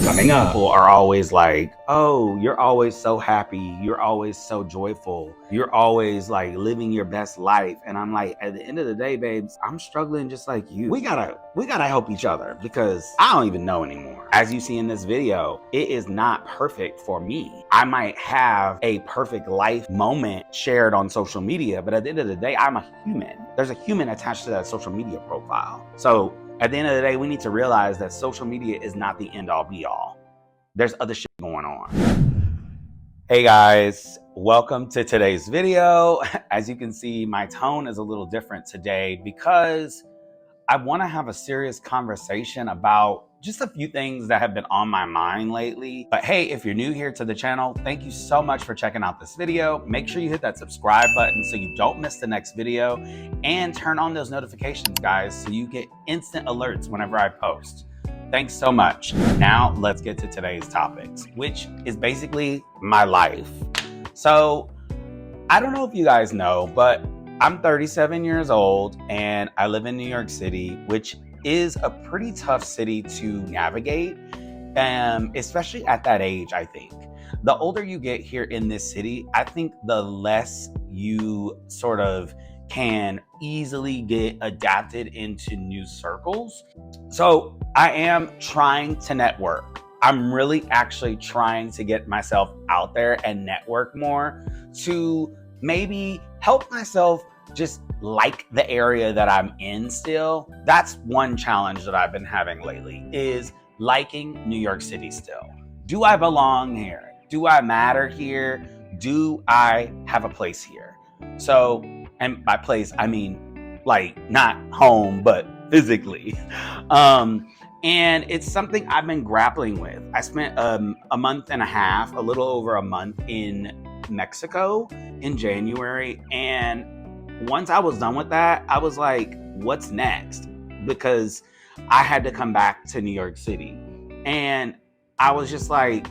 Coming up, people are always like, oh, you're always so happy. You're always so joyful. You're always like living your best life. And I'm like, at the end of the day, babes, I'm struggling just like you. We gotta help each other because I don't even know anymore. As you see in this video, it is not perfect for me. I might have a perfect life moment shared on social media, but at the end of the day, I'm a human. There's a human attached to that social media profile. So at the end of the day, we need to realize that social media is not the end all be all. There's other shit going on. Hey guys, welcome to today's video. As you can see, my tone is a little different today because I want to have a serious conversation about just a few things that have been on my mind lately. But hey, if you're new here to the channel, thank you so much for checking out this video. Make sure you hit that subscribe button so you don't miss the next video, and turn on those notifications, guys, so you get instant alerts whenever I post. Thanks so much. Now let's get to today's topics, which is basically my life. So I don't know if you guys know, but I'm 37 years old and I live in New York City, which is a pretty tough city to navigate, especially at that age. I think the older you get here in this city, I think the less you sort of can easily get adapted into new circles. So I am trying to network. I'm really actually trying to get myself out there and network more to maybe help myself just like the area that I'm in still. That's one challenge that I've been having lately, is liking New York City still. Do I belong here? Do I matter here? Do I have a place here? So, and by place, I mean like not home, but physically. And it's something I've been grappling with. I spent a month and a half, a little over a month in Mexico in January, and once I was done with that, I was like, what's next? Because I had to come back to New York City. And I was just like,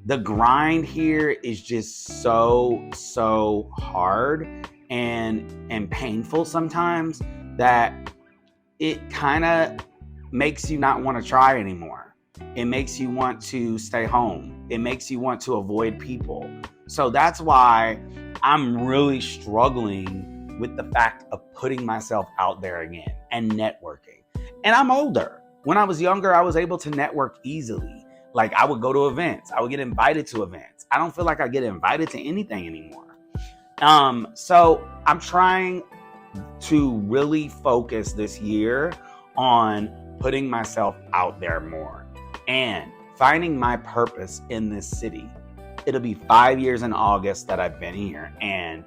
the grind here is just so hard and painful sometimes that it kind of makes you not want to try anymore. It makes you want to stay home. It makes you want to avoid people. So that's why I'm really struggling with the fact of putting myself out there again and networking. And I'm older. When I was younger, I was able to network easily. Like, I would go to events. I would get invited to events. I don't feel like I get invited to anything anymore. So I'm trying to really focus this year on putting myself out there more and finding my purpose in this city. It'll be 5 years in August that I've been here, and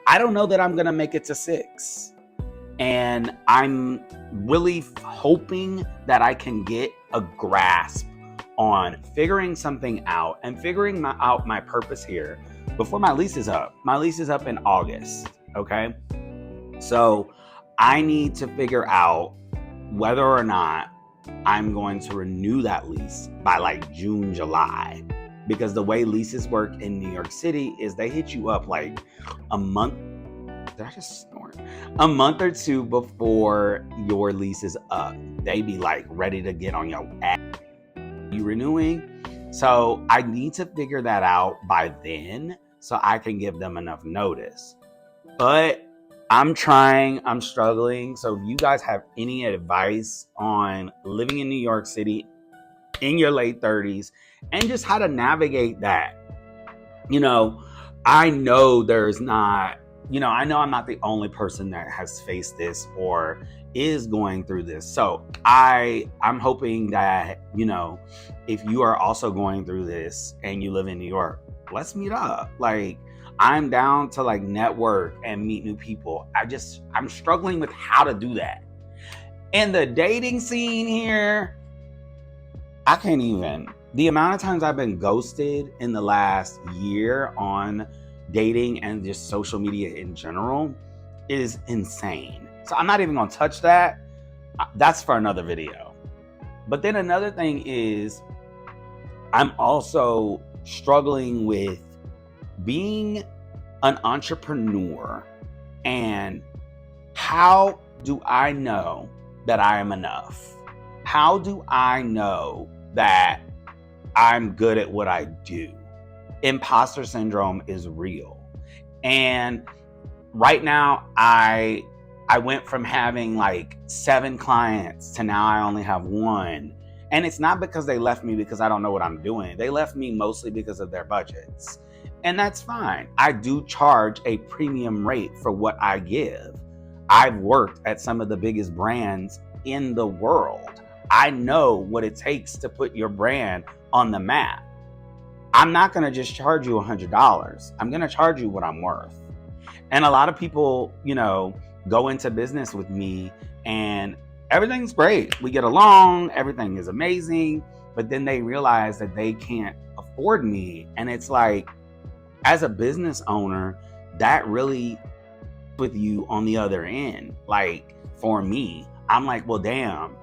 I don't know that I'm going to make it to 6. And I'm really hoping that I can get a grasp on figuring something out and figuring out my purpose here before my lease is up. My lease is up in August, okay? So I need to figure out whether or not I'm going to renew that lease by like June, July. Because the way leases work in New York City is they hit you up like a month. Did I just snort? A month or two before your lease is up. They be like ready to get on your ass. You renewing? So I need to figure that out by then so I can give them enough notice. But I'm trying, I'm struggling. So if you guys have any advice on living in New York City in your late 30s and just how to navigate that, I know there's not, I know I'm not the only person that has faced this or is going through this. So I'm hoping that, if you are also going through this and you live in New York, let's meet up. Like, I'm down to like network and meet new people. I'm struggling with how to do that. And the dating scene here, I can't even. The amount of times I've been ghosted in the last year on dating and just social media in general is insane. So I'm not even gonna touch that. That's for another video. But then another thing is, I'm also struggling with being an entrepreneur, and how do I know that I am enough? How do I know that I'm good at what I do. Imposter syndrome is real. And right now, I went from having like 7 clients to now I only have 1. And it's not because they left me because I don't know what I'm doing. They left me mostly because of their budgets. And that's fine. I do charge a premium rate for what I give. I've worked at some of the biggest brands in the world. I know what it takes to put your brand on the map. I'm not going to just charge you $100. I'm going to charge you what I'm worth. And a lot of people, go into business with me and everything's great. We get along, everything is amazing, but then they realize that they can't afford me. And it's like, as a business owner, that really with you on the other end. Like for me, I'm like, well, damn,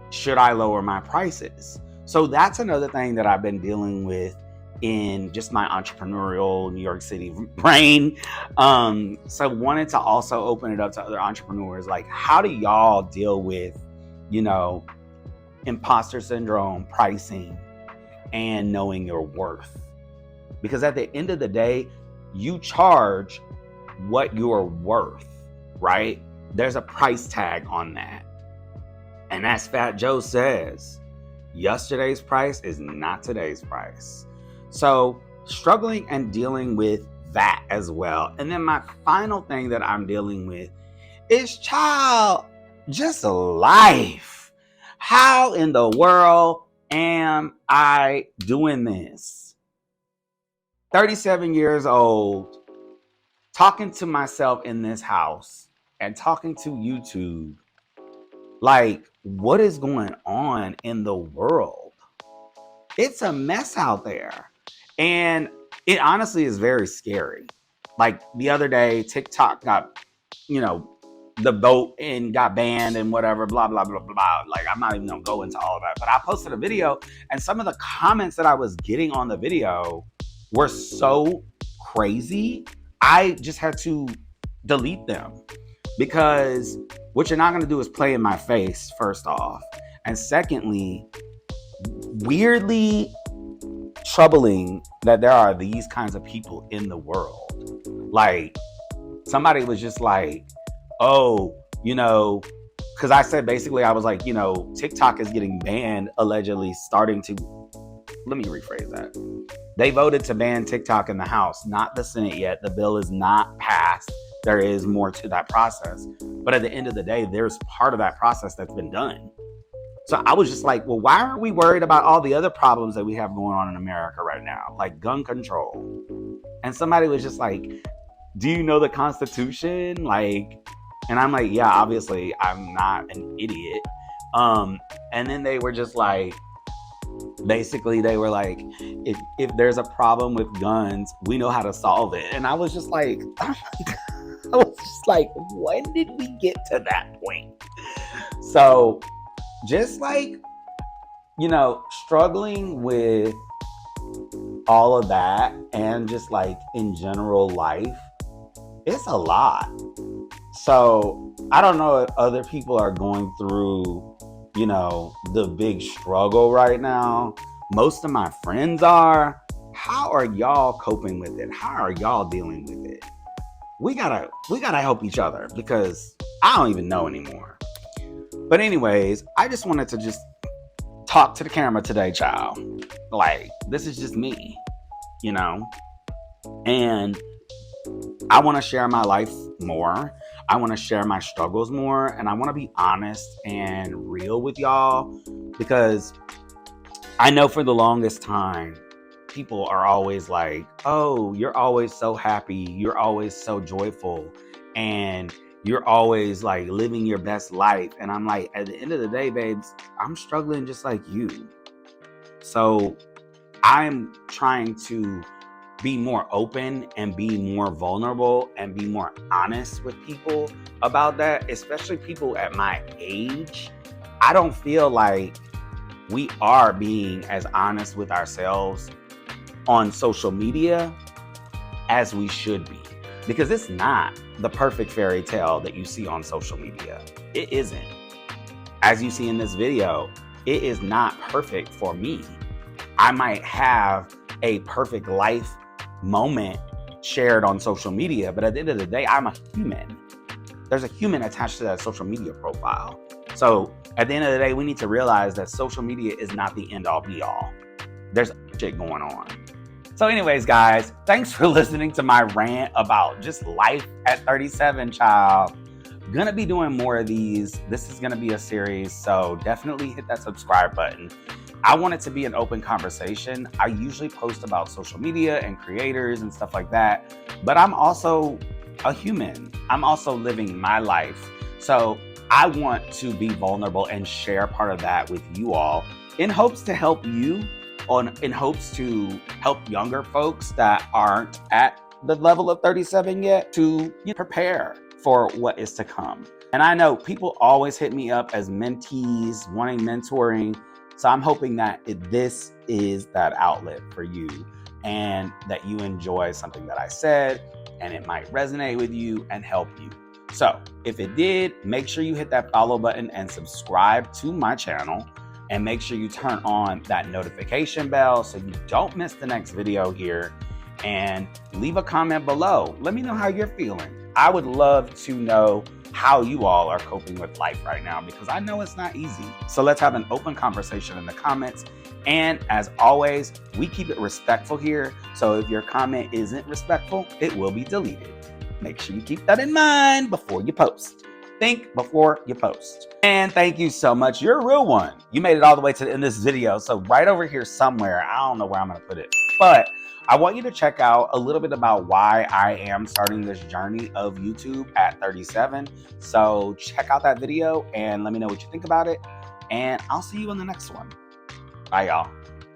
should I lower my prices? So that's another thing that I've been dealing with in just my entrepreneurial New York City brain. So wanted to also open it up to other entrepreneurs. Like, how do y'all deal with, imposter syndrome, pricing, and knowing your worth? Because at the end of the day, you charge what you're worth, right? There's a price tag on that. And as Fat Joe says, yesterday's price is not today's price. So struggling and dealing with that as well. And then my final thing that I'm dealing with is just life. How in the world am I doing this? 37 years old, talking to myself in this house and talking to YouTube. Like, what is going on in the world? It's a mess out there. And it honestly is very scary. Like the other day, TikTok got, the vote and got banned and whatever, blah, blah, blah, blah. Like, I'm not even gonna go into all of that. But I posted a video and some of the comments that I was getting on the video were so crazy. I just had to delete them because what you're not gonna do is play in my face, first off. And secondly, weirdly troubling that there are these kinds of people in the world. Like, somebody was just like, oh, because I said basically, I was like, TikTok is getting banned, allegedly starting to, let me rephrase that. They voted to ban TikTok in the House, not the Senate yet. The bill is not passed. There is more to that process. But at the end of the day, there's part of that process that's been done. So I was just like, well, why aren't we worried about all the other problems that we have going on in America right now? Like gun control. And somebody was just like, do you know the Constitution? Like, and I'm like, yeah, obviously I'm not an idiot. And then they were just like, basically they were like, if there's a problem with guns, we know how to solve it. And I was just like, oh my God. I was just like, when did we get to that point? So just like, struggling with all of that and just like in general life, it's a lot. So I don't know if other people are going through, the big struggle right now. Most of my friends are. How are y'all coping with it? How are y'all dealing with it? We gotta help each other because I don't even know anymore. But anyways, I just wanted to just talk to the camera today, child. Like, this is just me, and I want to share my life more. I want to share my struggles more, and I want to be honest and real with y'all because I know for the longest time, people are always like, oh, you're always so happy. You're always so joyful. And you're always like living your best life. And I'm like, at the end of the day, babes, I'm struggling just like you. So I'm trying to be more open and be more vulnerable and be more honest with people about that, especially people at my age. I don't feel like we are being as honest with ourselves on social media as we should be, because it's not the perfect fairy tale that you see on social media. It isn't. As you see in this video, it is not perfect for me. I might have a perfect life moment shared on social media, but at the end of the day, I'm a human. There's a human attached to that social media profile. So at the end of the day, we need to realize that social media is not the end all be all. There's shit going on. So anyways, guys, thanks for listening to my rant about just life at 37, child. Gonna be doing more of these. This is gonna be a series, so definitely hit that subscribe button. I want it to be an open conversation. I usually post about social media and creators and stuff like that, but I'm also a human. I'm also living my life. So I want to be vulnerable and share part of that with you all in hopes to help you, in hopes to help younger folks that aren't at the level of 37 yet to prepare for what is to come. And I know people always hit me up as mentees, wanting mentoring. So I'm hoping that this is that outlet for you and that you enjoy something that I said and it might resonate with you and help you. So if it did, make sure you hit that follow button and subscribe to my channel, and make sure you turn on that notification bell so you don't miss the next video here, and leave a comment below. Let me know how you're feeling. I would love to know how you all are coping with life right now, because I know it's not easy. So let's have an open conversation in the comments. And as always, we keep it respectful here. So if your comment isn't respectful, it will be deleted. Make sure you keep that in mind before you post. Think before you post. And thank you so much. You're a real one. You made it all the way to the end of this video. So right over here somewhere, I don't know where I'm gonna put it, but I want you to check out a little bit about why I am starting this journey of YouTube at 37. So check out that video and let me know what you think about it. And I'll see you in the next one. Bye, y'all.